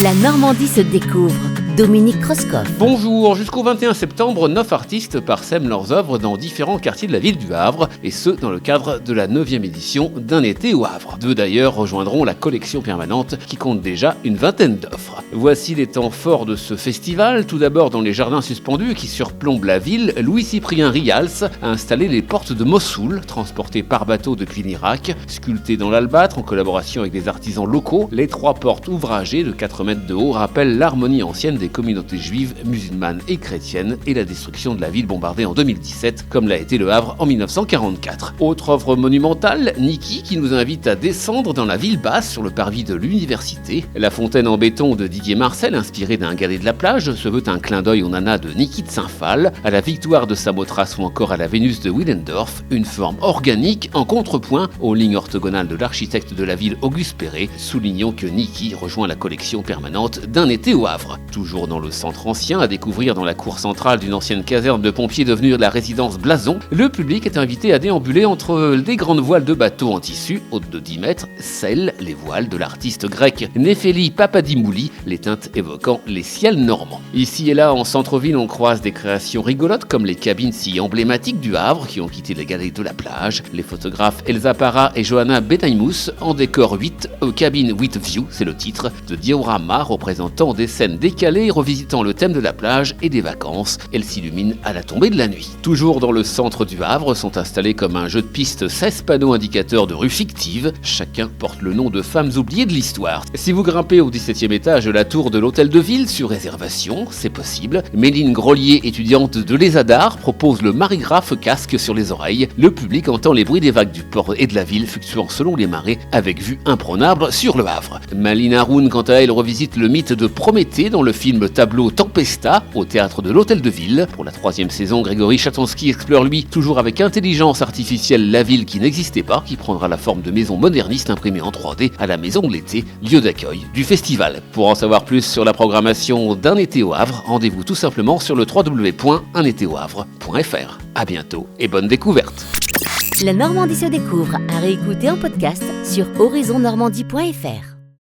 La Normandie se découvre. Dominique Kreuskopf. Bonjour, jusqu'au 21 septembre, 9 artistes parsèment leurs œuvres dans différents quartiers de la ville du Havre, et ce, dans le cadre de la 9e édition d'Un été au Havre. Deux d'ailleurs rejoindront la collection permanente qui compte déjà une vingtaine d'œuvres. Voici les temps forts de ce festival. Tout d'abord, dans les jardins suspendus qui surplombent la ville, Louis-Cyprien Rials a installé les portes de Mossoul, transportées par bateau depuis l'Irak. Sculptées dans l'albâtre en collaboration avec des artisans locaux, les trois portes ouvragées de 4 mètres de haut rappellent l'harmonie ancienne des communautés juives, musulmanes et chrétiennes et la destruction de la ville bombardée en 2017, comme l'a été le Havre en 1944. Autre œuvre monumentale, Niki, qui nous invite à descendre dans la ville basse sur le parvis de l'université. La fontaine en béton de Didier Marcel, inspirée d'un galet de la plage, se veut un clin d'œil au nana de Niki de Saint-Phal, à la victoire de Samothrace ou encore à la Vénus de Willendorf, une forme organique en contrepoint aux lignes orthogonales de l'architecte de la ville Auguste Perret. Soulignons que Niki rejoint la collection permanente d'Un été au Havre. Toujours dans le centre ancien, à découvrir dans la cour centrale d'une ancienne caserne de pompiers devenue la résidence Blason, le public est invité à déambuler entre des grandes voiles de bateaux en tissu, hautes de 10 mètres, celles, les voiles de l'artiste grec Néphélie Papadimouli, les teintes évoquant les ciels normands. Ici et là, en centre-ville, on croise des créations rigolotes comme les cabines si emblématiques du Havre qui ont quitté les galeries de la plage. Les photographes Elsa Parra et Johanna Benaimous en décor 8, cabine 8 View, c'est le titre, de dioramas représentant des scènes décalées revisitant le thème de la plage et des vacances. Elle s'illumine à la tombée de la nuit. Toujours dans le centre du Havre sont installés comme un jeu de piste 16 panneaux indicateurs de rues fictives. Chacun porte le nom de femmes oubliées de l'histoire. Si vous grimpez au 17e étage de la tour de l'hôtel de ville sur réservation, c'est possible. Méline Grolier, étudiante de l'ESADAR, propose le marigraphe casque sur les oreilles. Le public entend les bruits des vagues du port et de la ville fluctuant selon les marées avec vue imprenable sur le Havre. Malina Haroun, quant à elle, revisite le mythe de Prométhée dans le film tableau Tempesta au théâtre de l'Hôtel de Ville. Pour la 3e saison, Grégory Chatonsky explore lui, toujours avec intelligence artificielle, la ville qui n'existait pas, qui prendra la forme de maison moderniste imprimée en 3D à la Maison de l'été, lieu d'accueil du festival. Pour en savoir plus sur la programmation d'Un été au Havre, rendez-vous tout simplement sur le www.unetéauhavre.fr. À bientôt et bonne découverte. La Normandie se découvre à réécouter en podcast sur horizonnormandie.fr.